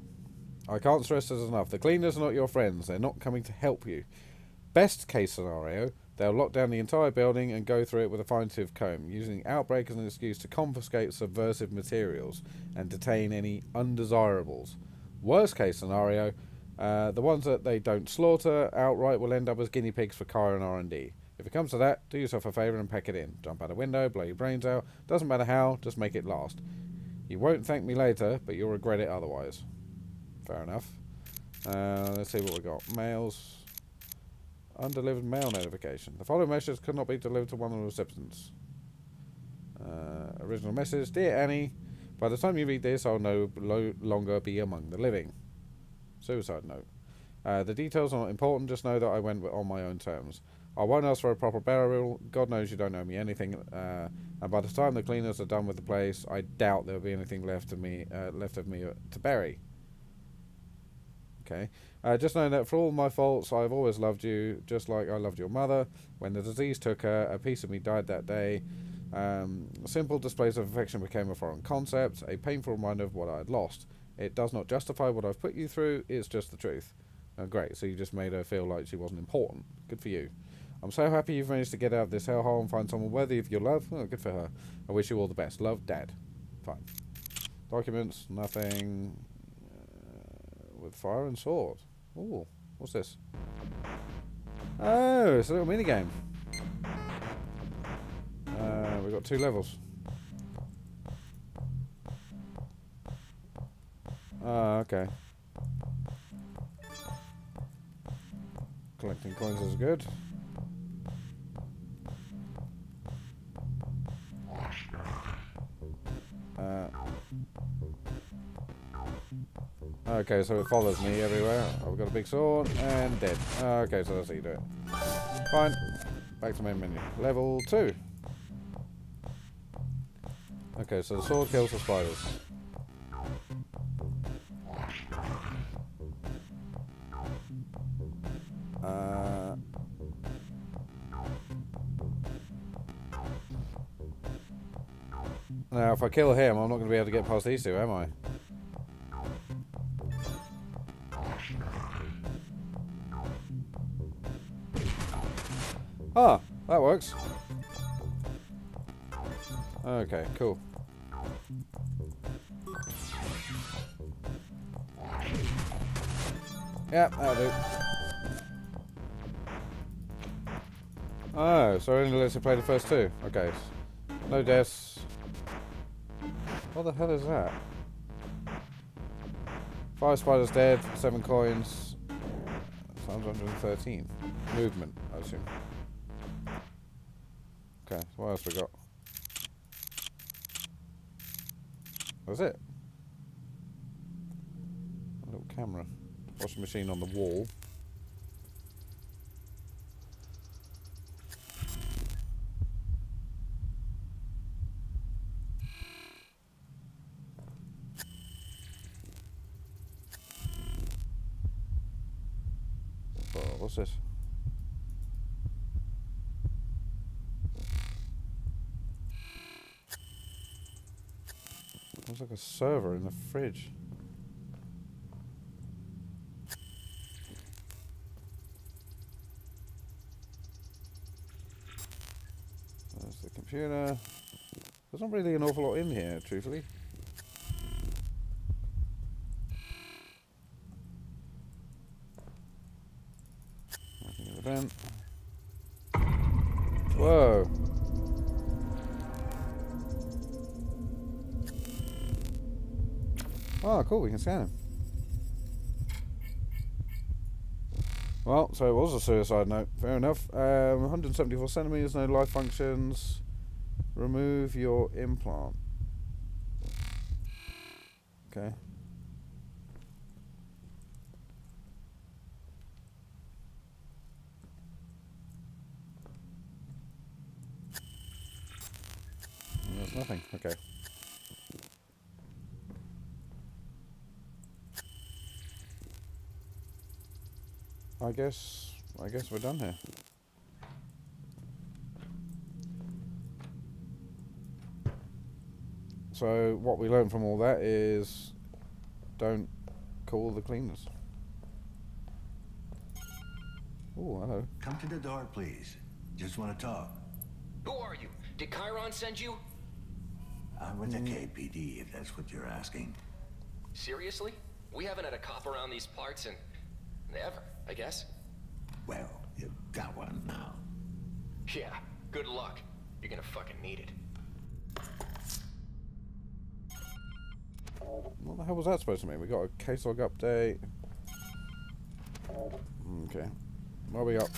I can't stress this enough. The cleaners are not your friends. They're not coming to help you. Best case scenario, they'll lock down the entire building and go through it with a fine-tooth comb, using the outbreak as an excuse to confiscate subversive materials and detain any undesirables. Worst case scenario, the ones that they don't slaughter outright will end up as guinea pigs for Kyle and R&D. If it comes to that, do yourself a favour and pack it in. Jump out a window, blow your brains out. Doesn't matter how, just make it last. You won't thank me later, but you'll regret it otherwise. Fair enough. Let's see what we got. Mails. Undelivered mail notification. The following message could not be delivered to one of the recipients. Original message. Dear Annie, by the time you read this, I'll no longer be among the living. Suicide note. The details are not important, just know that I went on my own terms. I won't ask for a proper burial. God knows you don't owe me anything. And by the time the cleaners are done with the place, I doubt there will be anything left of me to bury. Okay. Just know that for all my faults, I've always loved you, just like I loved your mother. When the disease took her, a piece of me died that day. Simple displays of affection became a foreign concept, a painful reminder of what I had lost. It does not justify what I've put you through, it's just the truth. Great, so you just made her feel like she wasn't important. Good for you. I'm so happy you've managed to get out of this hellhole and find someone worthy of your love. Oh, good for her. I wish you all the best. Love, Dad. Fine. Documents, nothing. With fire and sword. Ooh, what's this? Oh, it's a little mini game. We've got 2 levels. Okay. Collecting coins is good. Okay, so it follows me everywhere. I've got a big sword and dead. Okay, so that's how you do it. Fine. Back to main menu. Level 2. Okay, so the sword kills the spiders. Now, if I kill him, I'm not going to be able to get past these two, am I? Ah, that works. Okay, cool. Yeah, that'll do. Oh, so it only lets you play the first 2. Okay. No deaths. What the hell is that? 5 spiders dead, 7 coins. Sounds 113. Movement, I assume. Okay, what else we got? That's it. A little camera. Washing machine on the wall. Oh, what's this? Looks like a server in the fridge. There's the computer. There's not really an awful lot in here, truthfully. Nothing in the vent. Whoa. Oh, cool, we can scan him. Well, so it was a suicide note. Fair enough. 174 centimeters, no life functions. Remove your implant. Okay. there's nothing. Okay. I guess we're done here. So what we learned from all that is don't call the cleaners. Oh, hello.
Come to the door, please. Just want to talk.
Who are you? Did Chiron send you?
I'm with the KPD, if that's what you're asking.
Seriously? We haven't had a cop around these parts in... ever, I guess.
Well, you've got one now.
Yeah, good luck. You're gonna fucking need it.
What the hell was that supposed to mean? We got a case log update. Okay. What we got?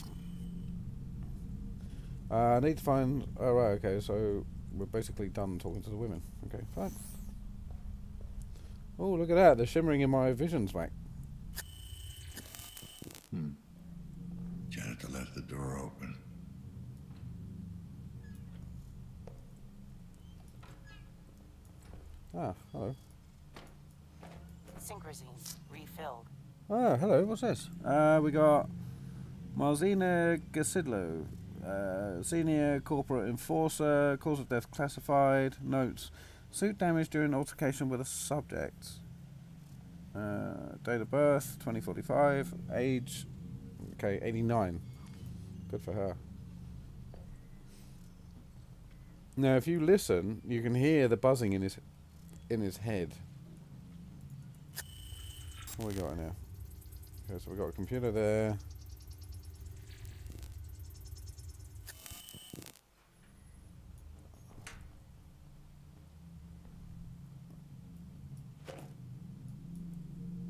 I need to find... Oh, right, okay, so we're basically done talking to the women. Okay, fine. Oh, look at that. They're shimmering in my visions, mate.
Janitor left the door open.
Ah, hello.
Synchrosine refilled.
Ah, hello, what's this? We got Marzina Gasidlo, Senior Corporate Enforcer, cause of death classified, notes, suit damage during altercation with a subject. Date of birth, 2045, age, okay, 89. Good for her. Now, if you listen, you can hear the buzzing in his head. What we got now? Okay, so we got a computer there.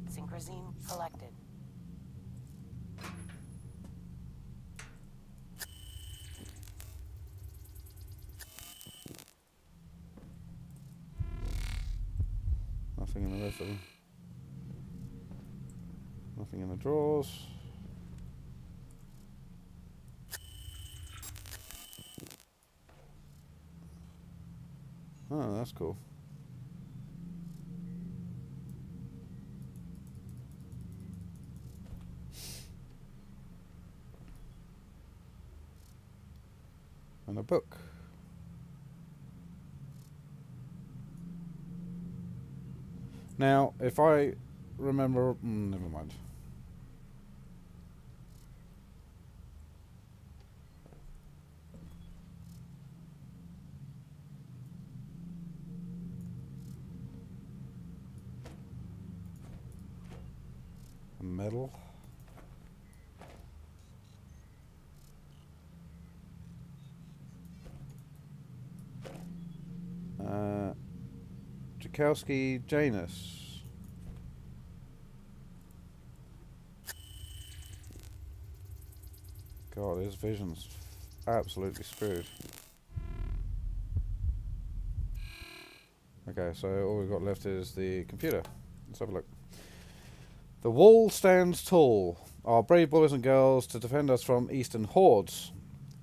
Synchrosine collected.
Nothing in the rest of them. Nothing in the drawers. Oh, that's cool. And a book. Now, if I remember... never mind. A medal. Jakowski Janus. God, his vision's absolutely screwed. Okay, so all we've got left is the computer. Let's have a look. The wall stands tall. Our brave boys and girls to defend us from eastern hordes.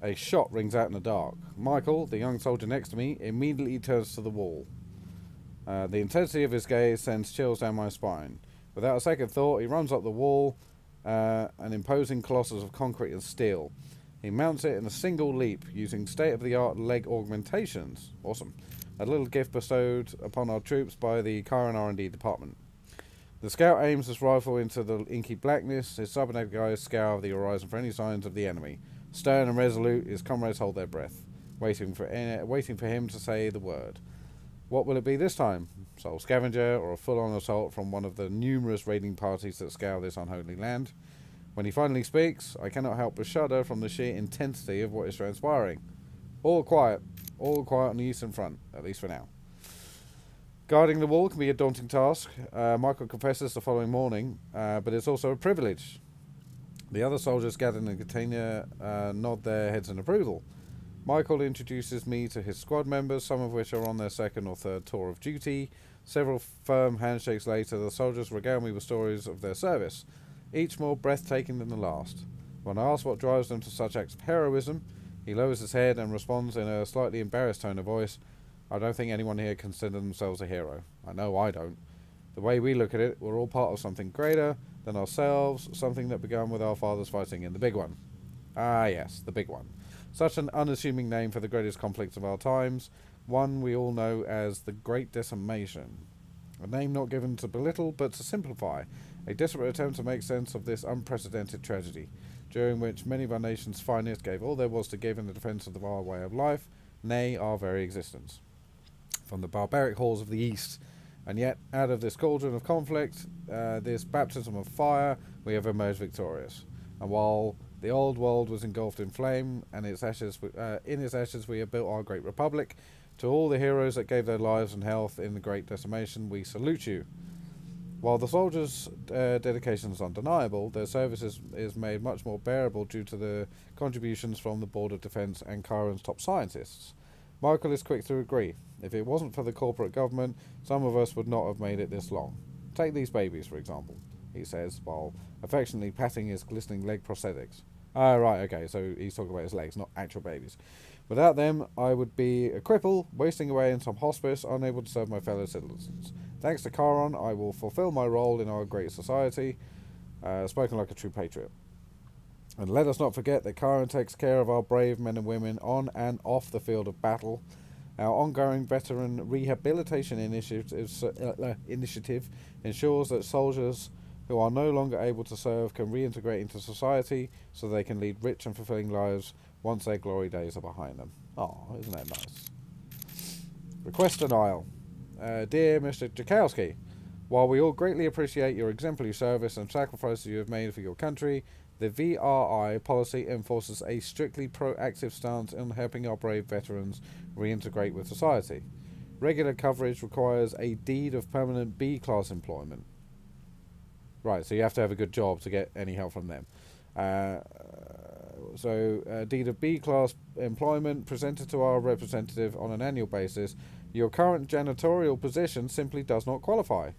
A shot rings out in the dark. Michael, the young soldier next to me, immediately turns to the wall. The intensity of his gaze sends chills down my spine. Without a second thought, he runs up the wall, an imposing colossus of concrete and steel. He mounts it in a single leap, using state-of-the-art leg augmentations. Awesome. A little gift bestowed upon our troops by the Chiron R&D department. The scout aims his rifle into the inky blackness. His cybernetic eyes scour the horizon for any signs of the enemy. Stern and resolute, his comrades hold their breath, waiting for him to say the word. What will it be this time? Soul scavenger or a full-on assault from one of the numerous raiding parties that scour this unholy land? When he finally speaks, I cannot help but shudder from the sheer intensity of what is transpiring. All quiet on the Eastern Front, at least for now. Guarding the wall can be a daunting task. Michael confesses the following morning, but it's also a privilege. The other soldiers gathered in the container nod their heads in approval. Michael introduces me to his squad members, some of which are on their second or third tour of duty. Several firm handshakes later, the soldiers regale me with stories of their service, each more breathtaking than the last. When I ask what drives them to such acts of heroism, he lowers his head and responds in a slightly embarrassed tone of voice, I don't think anyone here considers themselves a hero. I know I don't. The way we look at it, we're all part of something greater than ourselves, something that began with our fathers fighting in the big one. Ah yes, the big one. Such an unassuming name for the greatest conflict of our times, one we all know as the Great Decimation. A name not given to belittle, but to simplify. A desperate attempt to make sense of this unprecedented tragedy, during which many of our nation's finest gave all there was to give in the defence of our way of life, nay, our very existence. From the barbaric halls of the East, and yet, out of this cauldron of conflict, this baptism of fire, we have emerged victorious. And while the old world was engulfed in flame, and in its ashes we have built our great republic, to all the heroes that gave their lives and health in the Great Decimation, we salute you. While the soldiers' dedication is undeniable, their service is made much more bearable due to the contributions from the Board of Defence and Chiron's top scientists. Michael is quick to agree. If it wasn't for the corporate government, some of us would not have made it this long. Take these babies, for example, he says, while affectionately patting his glistening leg prosthetics. Ah, right, okay, so he's talking about his legs, not actual babies. Without them, I would be a cripple, wasting away in some hospice, unable to serve my fellow citizens. Thanks to Chiron, I will fulfill my role in our great society, spoken like a true patriot. And let us not forget that Chiron takes care of our brave men and women on and off the field of battle. Our ongoing veteran rehabilitation initiative ensures that soldiers who are no longer able to serve can reintegrate into society so they can lead rich and fulfilling lives once their glory days are behind them. Oh, isn't that nice? Request denial. Dear Mr. Jakowski, while we all greatly appreciate your exemplary service and sacrifices you have made for your country, the VRI policy enforces a strictly proactive stance in helping our brave veterans reintegrate with society. Regular coverage requires a deed of permanent B-class employment. Right, so you have to have a good job to get any help from them. Deed of B-class employment presented to our representative on an annual basis. Your current janitorial position simply does not qualify.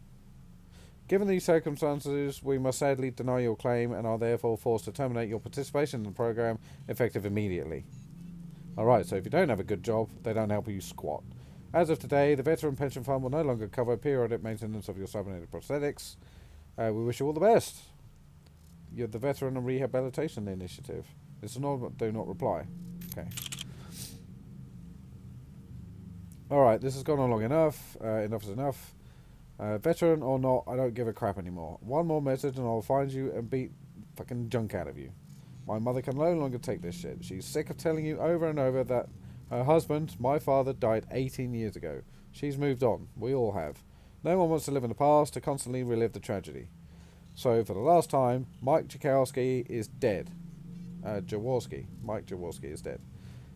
Given these circumstances, we must sadly deny your claim and are therefore forced to terminate your participation in the program effective immediately. Alright, so if you don't have a good job, they don't help you squat. As of today, the Veteran Pension Fund will no longer cover periodic maintenance of your cybernetic prosthetics. We wish you all the best. You're the Veteran and Rehabilitation Initiative. This is not do not reply. Okay. Alright, this has gone on long enough. Enough is enough. Veteran or not, I don't give a crap anymore. One more message and I'll find you and beat fucking junk out of you. My mother can no longer take this shit. She's sick of telling you over and over that her husband, my father, died 18 years ago. She's moved on. We all have. No one wants to live in the past, to constantly relive the tragedy. So, for the last time, Mike Jaworski is dead. Mike Jaworski is dead.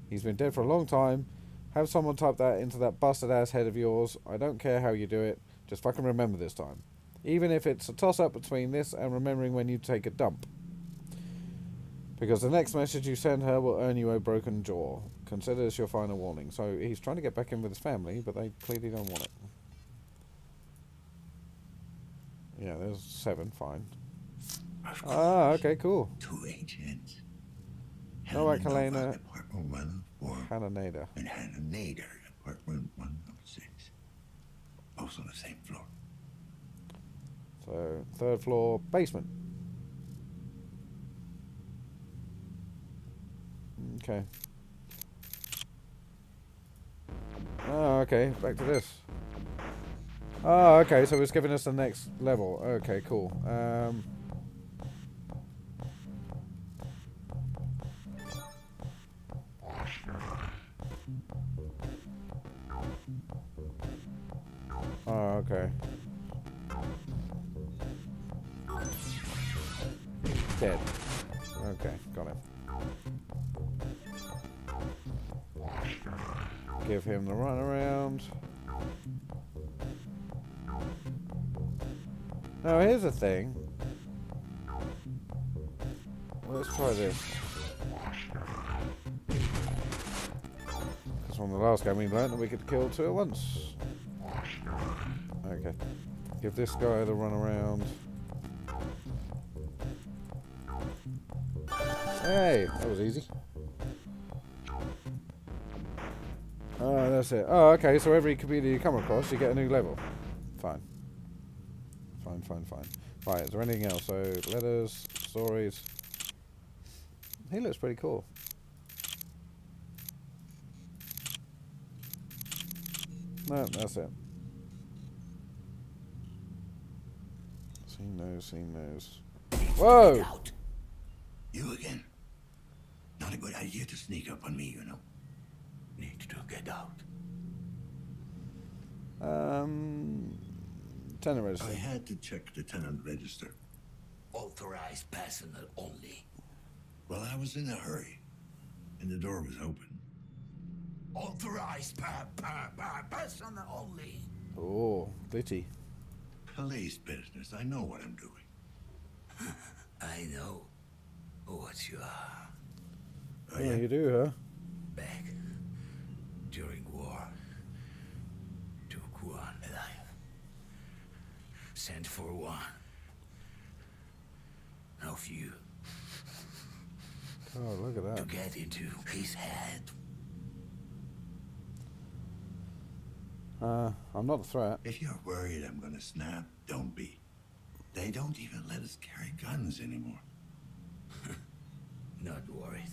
He's been dead for a long time. Have someone type that into that busted ass head of yours. I don't care how you do it. Just fucking remember this time. Even if it's a toss-up between this and remembering when you take a dump. Because the next message you send her will earn you a broken jaw. Consider this your final warning. So he's trying to get back in with his family, but they clearly don't want it. Yeah, there's 7, fine. Ah, okay, cool.
2 agents.
Alright, Kalena.
Department 104.
Hananada.
And Hananada, Department 106. Both on the same floor.
So, 3rd floor, basement. Okay. Oh, okay, back to this. Oh, okay, so it's giving us the next level. Okay, cool. Oh, okay. Dead. Okay, got him. Give him the runaround. Now here's the thing. Let's try this. Because from the last game we learned that we could kill 2 at once. Okay. Give this guy the runaround. Hey, that was easy. Oh, that's it. Oh, okay, so every computer you come across, you get a new level. Fine. Fine. Right, is there anything else? So, letters, stories. He looks pretty cool. No, that's it. He knows. Whoa!
You again? Not a good idea to sneak up on me, you know. Need to get out.
Tenant register.
I had to check the tenant register.
Authorized personnel only.
Well, I was in a hurry, and the door was open.
Authorized personnel only.
Oh, ditty.
Police business. I know what I'm doing.
I know what you are.
Oh, yeah, you do, huh?
Back during war, took one alive. Sent for one. Now few.
Oh, look at that.
To get into his head.
I'm not a threat.
If you're worried I'm gonna snap, don't be. They don't even let us carry guns anymore.
Not worried.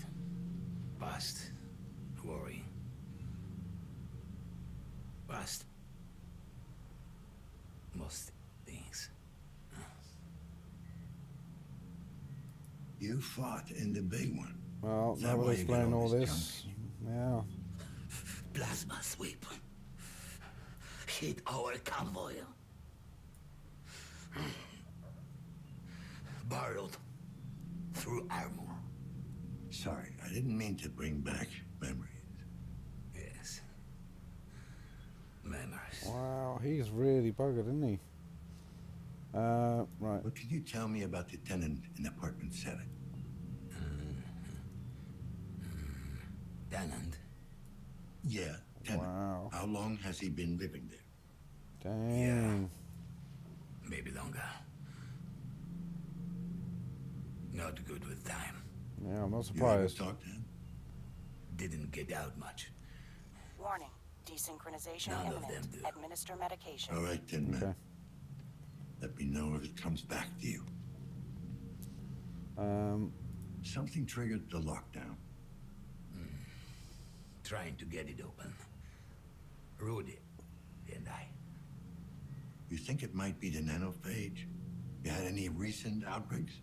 Past worry. Past most things.
You fought in the big one.
Well,
Is
that
that
would
why you
explain
got all
all
this
this. Yeah.
Plasma sweep. Hit our convoy. Barreled through armor.
Sorry, I didn't mean to bring back memories.
Yes. Memories.
Wow, he's really buggered, isn't he? Right.
What can you tell me about the tenant in apartment 7?
Tenant?
Yeah, tenant.
Wow.
How long has he been living there?
Dang.
Yeah. Maybe longer. Not good with time.
Yeah, I'm not
You ever
surprised.
talked to him?
Didn't get out much.
Warning. Desynchronization
None of
imminent.
them do.
Administer medication.
All right, Tin Man.
Okay.
Let me know if it comes back to you. Something triggered the lockdown.
Trying to get it open. Rudy and I.
You think it might be the Nanophage? You had any recent outbreaks?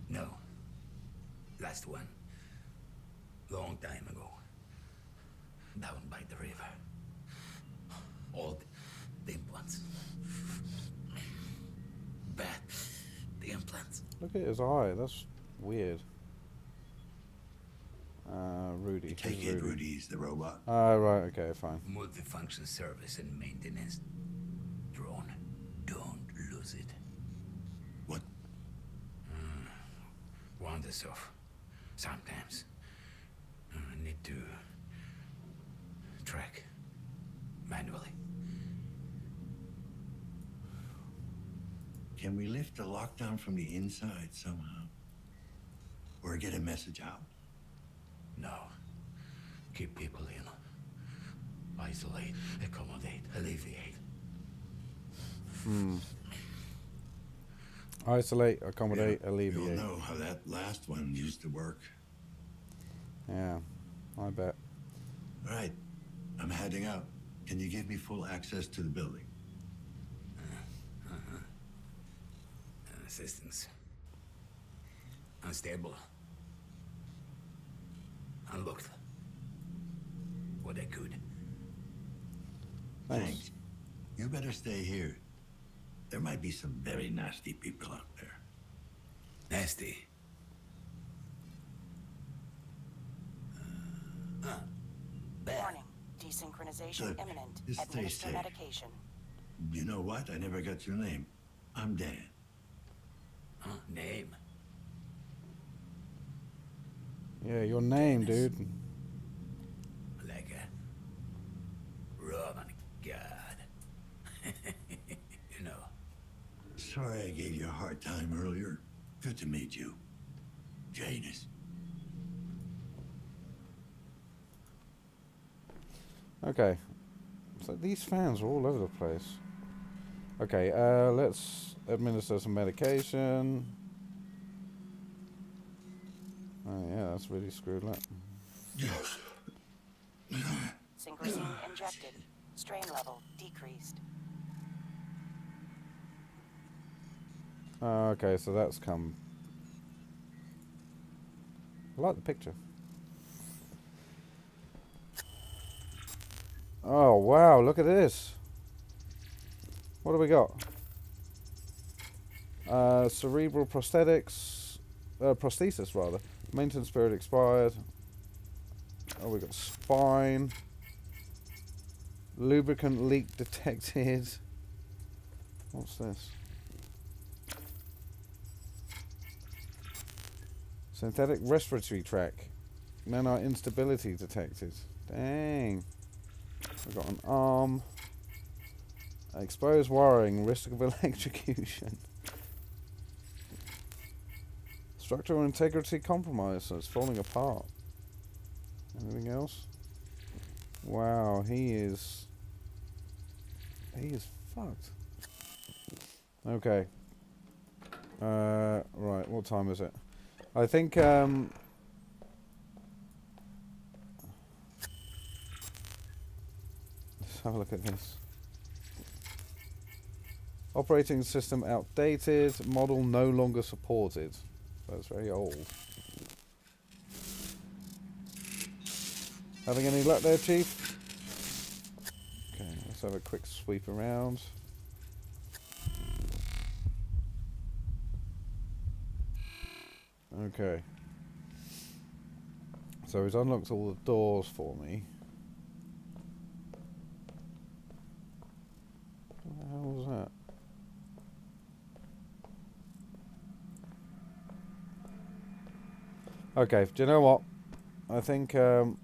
No. Last one. Long time ago. Down by the river. Old implants. Bad implants.
Look at his eye. That's weird. Rudy.
Take
Who's
it, Rudy's the robot.
Oh, right. Okay, fine.
Multifunction service and maintenance. Drone. Don't lose it.
What?
Wanders off. Sometimes. Need to track manually.
Can we lift the lockdown from the inside somehow? Or get a message out?
No. Keep people in. Isolate, accommodate, alleviate.
Isolate, accommodate,
You'll
alleviate.
know how that last one used to work.
Yeah, I bet.
All right, I'm heading out. Can you give me full access to the building?
Assistance. Unstable. Unlocked. What I could.
Thanks. You better stay here. There might be some very nasty people out there.
Nasty. Bad.
Warning. Desynchronization
Good.
imminent.
Just stay
Administer
safe.
medication.
You know what? I never got your name. I'm Dan.
Name.
Yeah, your name, dude.
Like a Roman god. You know.
Sorry I gave you a hard time earlier. Good to meet you. Janus.
Okay. So these fans are all over the place. Okay, let's administer some medication. Oh yeah, that's really screwed up.
Yes.
Synchrosine injected. Strain level decreased.
Okay, so that's come. I like the picture. Oh wow, look at this. What do we got? Cerebral prosthetics, prosthesis rather. Maintenance period expired. Oh, we got spine. Lubricant leak detected. What's this? Synthetic respiratory tract. Nanite instability detected. Dang. We've got an arm. Exposed wiring. Risk of electrocution. Structural integrity compromised, so it's falling apart. Anything else? Wow, he is fucked. Okay. Right, what time is it? I think, let's have a look at this. Operating system outdated, model no longer supported. That's very old. Having any luck there, Chief? Okay, let's have a quick sweep around. Okay. So he's unlocked all the doors for me. What the hell was that? Okay, do you know what? I think, oh,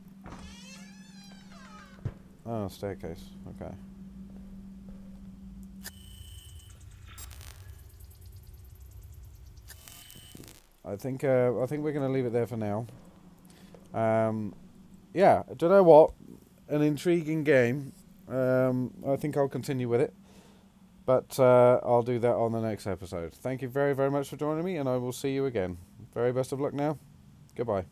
staircase. Okay. I think we're going to leave it there for now. Yeah, do you know what? An intriguing game. I think I'll continue with it. But I'll do that on the next episode. Thank you very, very much for joining me, and I will see you again. Very best of luck now. Goodbye.